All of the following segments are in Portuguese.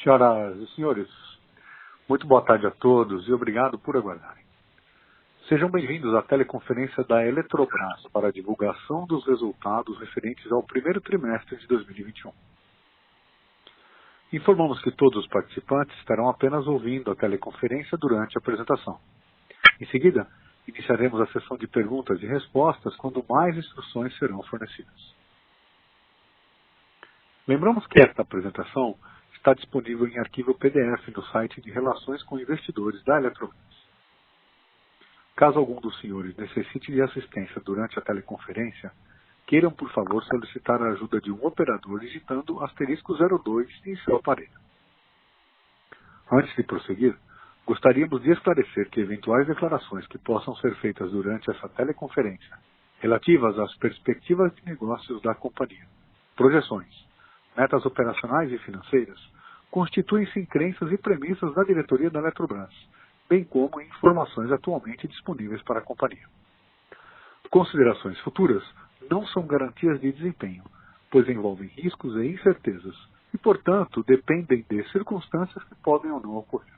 Senhoras e senhores, muito boa tarde a todos e obrigado por aguardarem. Sejam bem-vindos à teleconferência da Eletrobras para a divulgação dos resultados referentes ao primeiro trimestre de 2021. Informamos que todos os participantes estarão apenas ouvindo a teleconferência durante a apresentação. Em seguida, iniciaremos a sessão de perguntas e respostas quando mais instruções serão fornecidas. Lembramos que esta apresentação está disponível em arquivo PDF no site de Relações com Investidores da Eletrobras. Caso algum dos senhores necessite de assistência durante a teleconferência, queiram, por favor, solicitar a ajuda de um operador digitando *02 em seu aparelho. Antes de prosseguir, gostaríamos de esclarecer que eventuais declarações que possam ser feitas durante essa teleconferência, relativas às perspectivas de negócios da companhia, projeções, metas operacionais e financeiras, constituem-se em crenças e premissas da diretoria da Eletrobras, bem como em informações atualmente disponíveis para a companhia. Considerações futuras não são garantias de desempenho, pois envolvem riscos e incertezas e, portanto, dependem de circunstâncias que podem ou não ocorrer.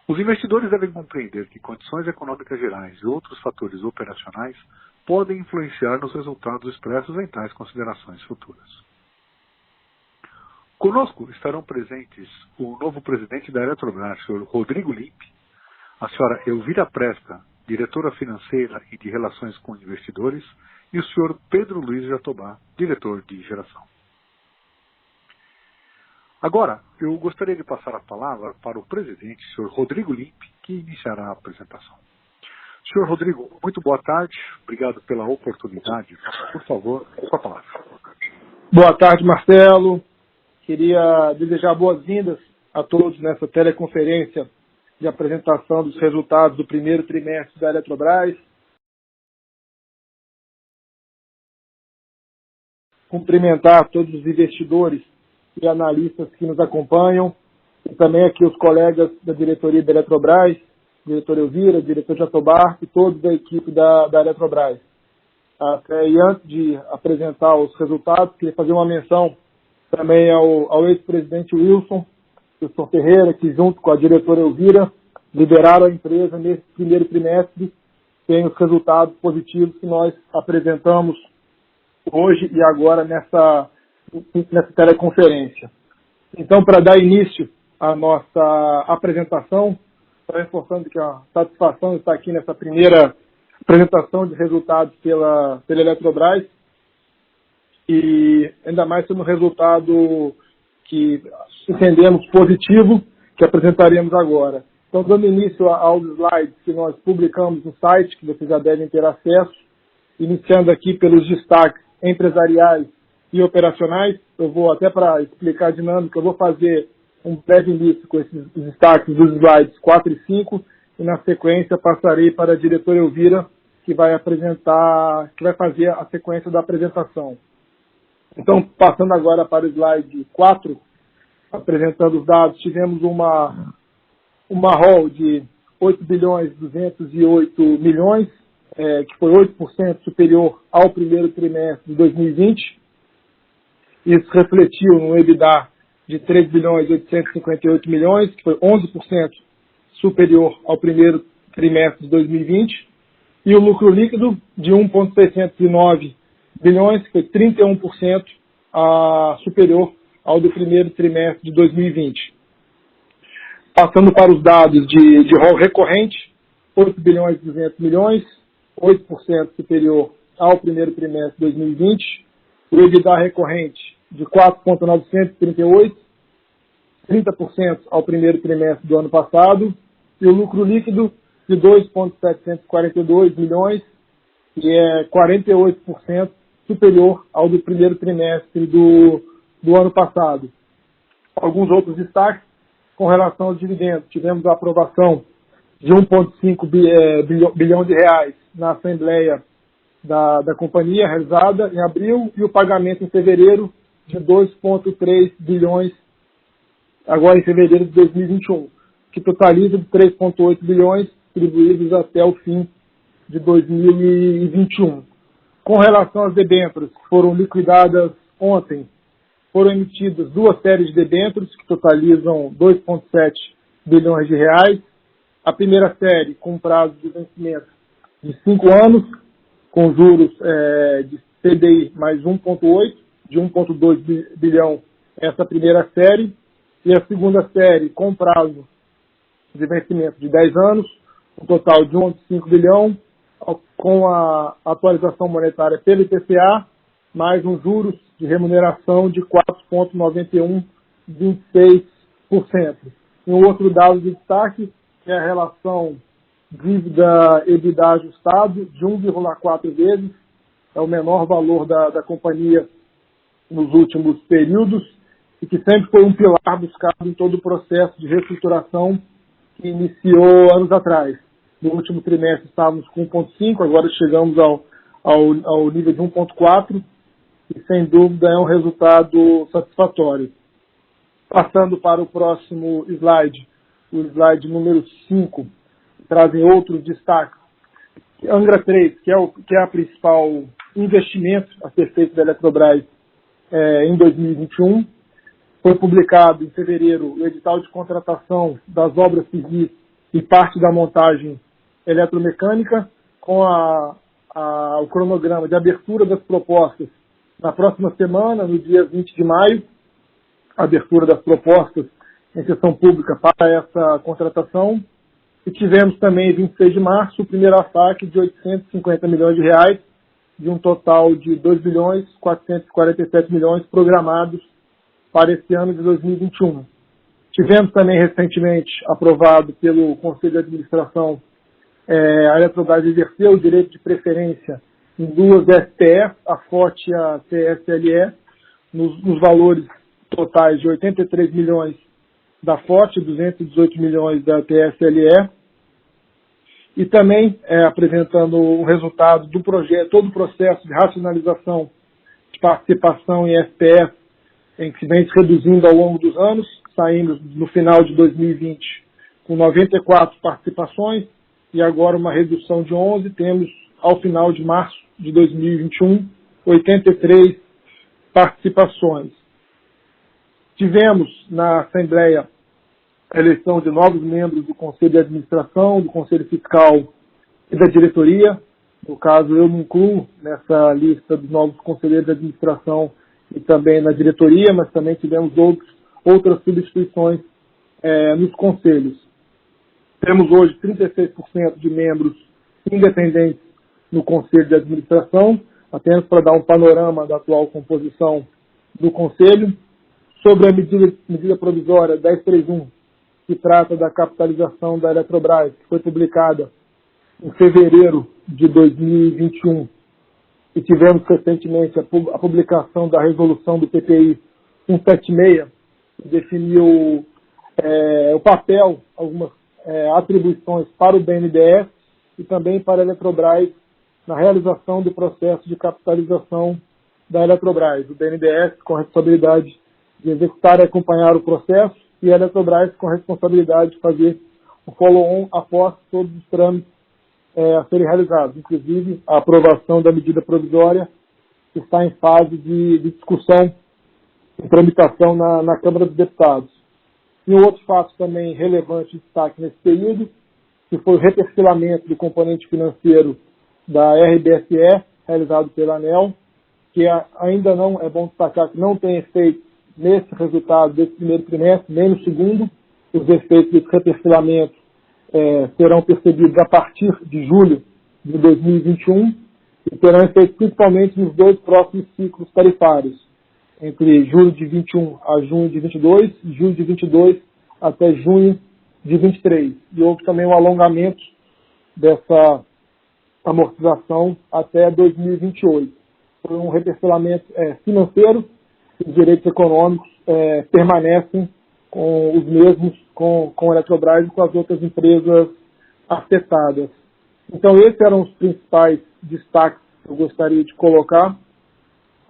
Os investidores devem compreender que condições econômicas gerais e outros fatores operacionais podem influenciar nos resultados expressos em tais considerações futuras. Conosco estarão presentes o novo presidente da Eletrobras, o Sr. Rodrigo Limp, a Sra. Elvira Presta, diretora financeira e de Relações com Investidores, e o Sr. Pedro Luiz Jatobá, diretor de Geração. Agora, eu gostaria de passar a palavra para o presidente, Sr. Rodrigo Limp, que iniciará a apresentação. Sr. Rodrigo, muito boa tarde, obrigado pela oportunidade. Por favor, com a palavra. Boa tarde, Marcelo. Queria desejar boas-vindas a todos nessa teleconferência de apresentação dos resultados do primeiro trimestre da Eletrobras. Cumprimentar todos os investidores e analistas que nos acompanham, e também aqui os colegas da diretoria da Eletrobras, diretor Elvira, diretor Jatobá e todos da equipe da Eletrobras. E antes de apresentar os resultados, queria fazer uma menção também ao ex-presidente Wilson Ferreira, que junto com a diretora Elvira lideraram a empresa nesse primeiro trimestre, tem os resultados positivos que nós apresentamos hoje e agora nessa teleconferência. Então, para dar início à nossa apresentação, estou reforçando que a satisfação está aqui nessa primeira apresentação de resultados pela Eletrobras, e ainda mais sendo um resultado que entendemos positivo, que apresentaremos agora. Então, dando início aos slides que nós publicamos no site, que vocês já devem ter acesso, iniciando aqui pelos destaques empresariais e operacionais. Eu vou, até para explicar a dinâmica, eu vou fazer um breve início com esses destaques dos slides 4 e 5, e na sequência passarei para a diretora Elvira, que vai fazer a sequência da apresentação. Então, passando agora para o slide 4, apresentando os dados, tivemos uma ROL de 8 bilhões 208 milhões, que foi 8% superior ao primeiro trimestre de 2020. Isso refletiu no EBITDA de 3 bilhões 858 milhões, que foi 11% superior ao primeiro trimestre de 2020. E o lucro líquido de 1,609 bilhões, que foi 31% superior ao do primeiro trimestre de 2020. Passando para os dados de ROL recorrente, 8 bilhões e 200 milhões, 8% superior ao primeiro trimestre de 2020. O EBITDA recorrente de 4,938, 30% ao primeiro trimestre do ano passado. E o lucro líquido de 2,742 milhões, que é 48% superior ao do primeiro trimestre do ano passado. Alguns outros destaques com relação aos dividendos. Tivemos a aprovação de 1,5 bilhão de reais na Assembleia da companhia, realizada em abril, e o pagamento em fevereiro de 2,3 bilhões, agora em fevereiro de 2021, que totaliza de 3,8 bilhões distribuídos até o fim de 2021. Com relação às debêntures que foram liquidadas ontem, foram emitidas 2 séries de debêntures, que totalizam 2,7 bilhões de reais. A primeira série com prazo de vencimento de 5 anos, com juros de CDI mais 1,8, de 1,2 bilhão essa primeira série. E a segunda série com prazo de vencimento de 10 anos, um total de 1,5 bilhão, com a atualização monetária pelo IPCA, mais um juros de remuneração de 4,9126%. E um outro dado de destaque é a relação dívida-EBITDA ajustado de 1,4 vezes, é o menor valor da companhia nos últimos períodos e que sempre foi um pilar buscado em todo o processo de reestruturação que iniciou anos atrás. No último trimestre estávamos com 1,5, agora chegamos ao nível de 1,4 e sem dúvida é um resultado satisfatório. Passando para o próximo slide, o slide número 5, trazem outros destaques. Angra 3, que é a principal investimento a ser feito da Eletrobras em 2021. Foi publicado em fevereiro o edital de contratação das obras civis e parte da montagem eletromecânica, com o cronograma de abertura das propostas na próxima semana, no dia 20 de maio, a abertura das propostas em sessão pública para essa contratação. E tivemos também, em 26 de março, o primeiro AFAC de 850 milhões de reais, de um total de 2 bilhões 447 milhões programados para esse ano de 2021. Tivemos também recentemente aprovado pelo Conselho de Administração a Eletrobras exerceu o direito de preferência em 2 STF, a FOT e a TSLE, nos valores totais de 83 milhões da FOT, 218 milhões da TSLE, e também apresentando o resultado do projeto, todo o processo de racionalização de participação em STF, em que vem se reduzindo ao longo dos anos. Saímos no final de 2020 com 94 participações e agora uma redução de 11. Temos, ao final de março de 2021, 83 participações. Tivemos na Assembleia a eleição de novos membros do Conselho de Administração, do Conselho Fiscal e da diretoria. No caso, eu me incluo nessa lista dos novos conselheiros de administração e também na diretoria, mas também tivemos outras substituições nos conselhos. Temos hoje 36% de membros independentes no Conselho de Administração, apenas para dar um panorama da atual composição do Conselho. Sobre a medida provisória 1031, que trata da capitalização da Eletrobras, que foi publicada em fevereiro de 2021, e tivemos recentemente a publicação da resolução do PPI 176, que definiu o papel, algumas atribuições para o BNDES e também para a Eletrobras na realização do processo de capitalização da Eletrobras. O BNDES com a responsabilidade de executar e acompanhar o processo e a Eletrobras com a responsabilidade de fazer o follow-on após todos os trâmites a serem realizados, inclusive a aprovação da medida provisória, que está em fase de discussão e tramitação na Câmara dos Deputados. E um outro fato também relevante de destaque nesse período, que foi o reperfilamento do componente financeiro da RBSE, realizado pela ANEEL, que ainda não, é bom destacar que não tem efeito nesse resultado desse primeiro trimestre, nem no segundo. Os efeitos desse reperfilamento serão percebidos a partir de julho de 2021 e terão efeito principalmente nos 2 próximos ciclos tarifários, entre julho de 21 a junho de 22 e julho de 22 até junho de 23. E houve também um alongamento dessa amortização até 2028. Foi um reperfilamento financeiro. Os direitos econômicos permanecem com os mesmos, com a Eletrobras e com as outras empresas afetadas. Então, esses eram os principais destaques que eu gostaria de colocar.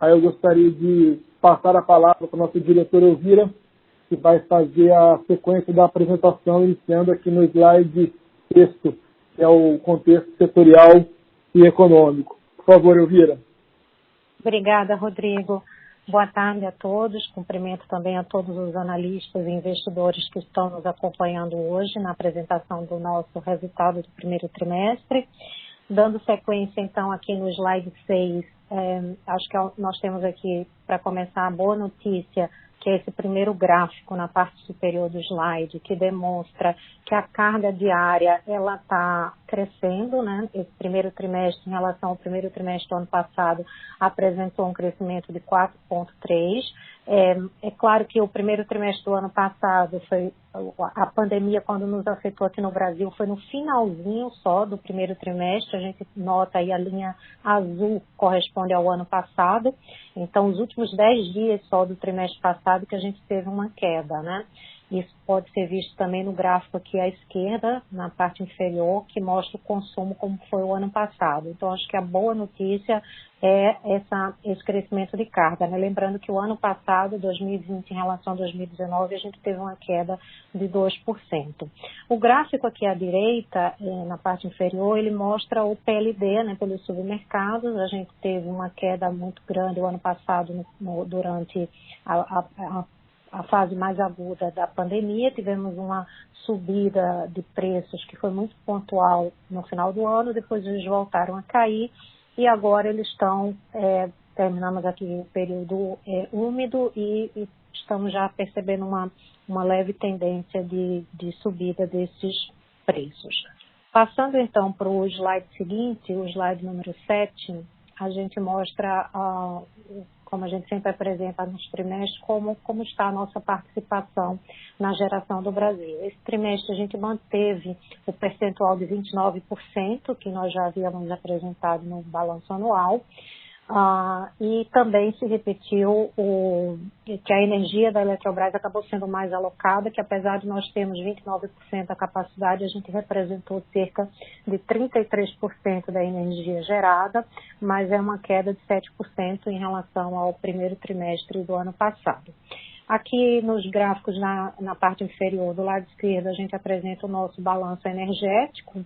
Aí eu gostaria de passar a palavra para a nossa diretora Elvira, que vai fazer a sequência da apresentação, iniciando aqui no slide texto, que é o contexto setorial e econômico. Por favor, Elvira. Obrigada, Rodrigo. Boa tarde a todos. Cumprimento também a todos os analistas e investidores que estão nos acompanhando hoje na apresentação do nosso resultado do primeiro trimestre. Dando sequência, então, aqui no slide 6, acho que nós temos aqui, para começar, a boa notícia, que é esse primeiro gráfico na parte superior do slide, que demonstra que a carga diária ela está crescendo, né? Esse primeiro trimestre, em relação ao primeiro trimestre do ano passado, apresentou um crescimento de 4,3%. É claro que o primeiro trimestre do ano passado, a pandemia, quando nos afetou aqui no Brasil, foi no finalzinho só do primeiro trimestre. A gente nota aí a linha azul corresponde ao ano passado. Então, os últimos 10 dias só do trimestre passado que a gente teve uma queda, né? Isso pode ser visto também no gráfico aqui à esquerda, na parte inferior, que mostra o consumo como foi o ano passado. Então, acho que a boa notícia é esse crescimento de carga, né? Lembrando que o ano passado, 2020, em relação a 2019, a gente teve uma queda de 2%. O gráfico aqui à direita, na parte inferior, ele mostra o PLD, né, pelos supermercados. A gente teve uma queda muito grande o ano passado durante a fase mais aguda da pandemia. Tivemos uma subida de preços que foi muito pontual no final do ano, depois eles voltaram a cair e agora eles estão, terminamos aqui o período úmido e estamos já percebendo uma leve tendência de subida desses preços. Passando então para o slide seguinte, o slide número 7, a gente mostra como a gente sempre apresenta nos trimestres, como está a nossa participação na geração do Brasil. Esse trimestre a gente manteve o percentual de 29%, que nós já havíamos apresentado no balanço anual, e também se repetiu que a energia da Eletrobras acabou sendo mais alocada, que apesar de nós termos 29% da capacidade, a gente representou cerca de 33% da energia gerada, mas é uma queda de 7% em relação ao primeiro trimestre do ano passado. Aqui nos gráficos na parte inferior do lado esquerdo, a gente apresenta o nosso balanço energético,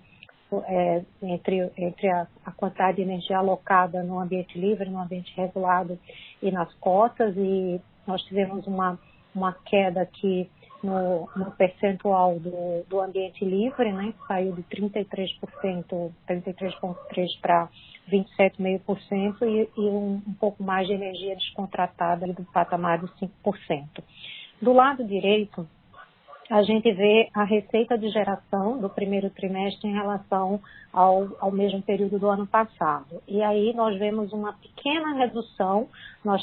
entre a quantidade de energia alocada no ambiente livre, no ambiente regulado e nas cotas, e nós tivemos uma queda aqui no percentual do ambiente livre, né, que saiu de 33%, 33,3% para 27,5% e um pouco mais de energia descontratada do patamar de 5%. Do lado direito, a gente vê a receita de geração do primeiro trimestre em relação ao mesmo período do ano passado. E aí nós vemos uma pequena redução. Nós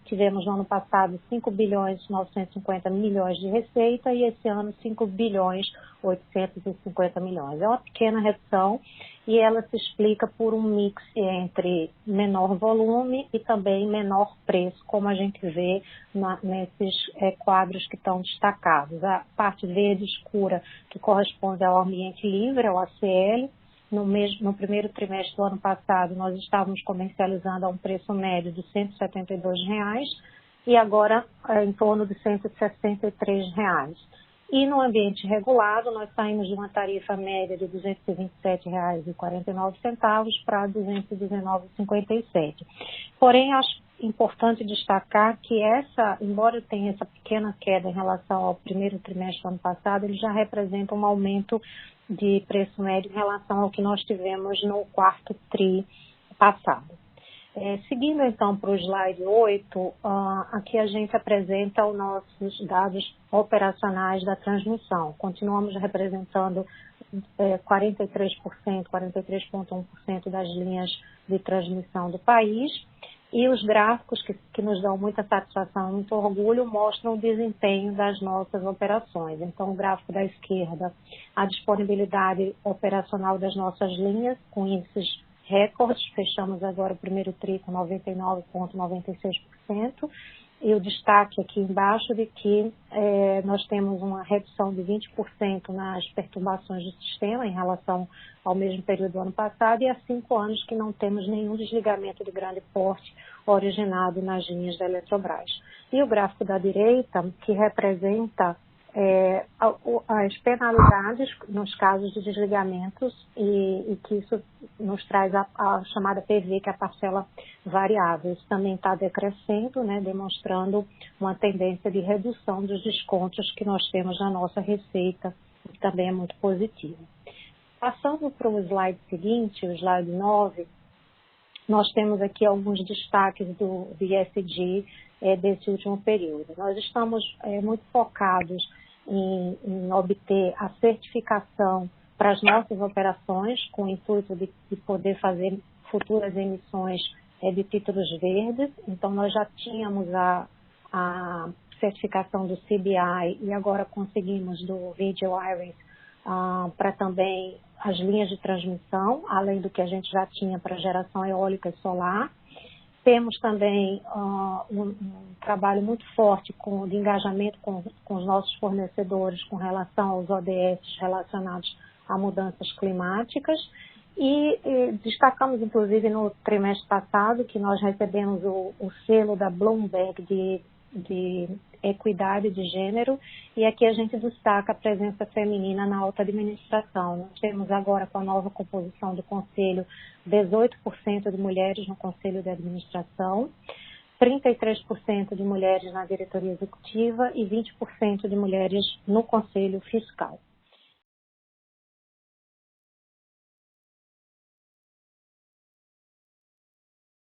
tivemos no ano passado 5 bilhões 950 milhões de receita e esse ano 5 bilhões 850 milhões. É uma pequena redução e ela se explica por um mix entre menor volume e também menor preço, como a gente vê nesses quadros que estão destacados. A parte verde escura, que corresponde ao ambiente livre, ao ACL, no primeiro trimestre do ano passado, nós estávamos comercializando a um preço médio de R$ 172 e agora em torno de R$ 163. E no ambiente regulado, nós saímos de uma tarifa média de R$ 227,49 para R$ 219,57. Porém, acho importante destacar que embora tenha essa pequena queda em relação ao primeiro trimestre do ano passado, ele já representa um aumento de preço médio em relação ao que nós tivemos no quarto tri passado. Seguindo então para o slide 8, aqui a gente apresenta os nossos dados operacionais da transmissão. Continuamos representando 43,1% das linhas de transmissão do país. E os gráficos que nos dão muita satisfação, muito orgulho, mostram o desempenho das nossas operações. Então, o gráfico da esquerda, a disponibilidade operacional das nossas linhas, com índices recordes, fechamos agora o primeiro tri com 99,96%, e o destaque aqui embaixo de que nós temos uma redução de 20% nas perturbações do sistema em relação ao mesmo período do ano passado e há 5 anos que não temos nenhum desligamento de grande porte originado nas linhas da Eletrobras. E o gráfico da direita, que representa as penalidades nos casos de desligamentos e que isso nos traz a chamada PV, que é a parcela variável. Isso também está decrescendo, né, demonstrando uma tendência de redução dos descontos que nós temos na nossa receita, que também é muito positivo. Passando para o slide seguinte, o slide 9, nós temos aqui alguns destaques do ESG desse último período. Nós estamos muito focados em obter a certificação para as nossas operações, com o intuito de poder fazer futuras emissões de títulos verdes. Então, nós já tínhamos a certificação do CBI e agora conseguimos do Video Iris para também as linhas de transmissão, além do que a gente já tinha para geração eólica e solar. Temos também um trabalho muito forte de engajamento com os nossos fornecedores com relação aos ODS relacionados a mudanças climáticas. E destacamos, inclusive, no trimestre passado, que nós recebemos o selo da Bloomberg de equidade de gênero, e aqui a gente destaca a presença feminina na alta administração. Nós temos agora, com a nova composição do Conselho, 18% de mulheres no Conselho de Administração, 33% de mulheres na diretoria executiva e 20% de mulheres no Conselho Fiscal.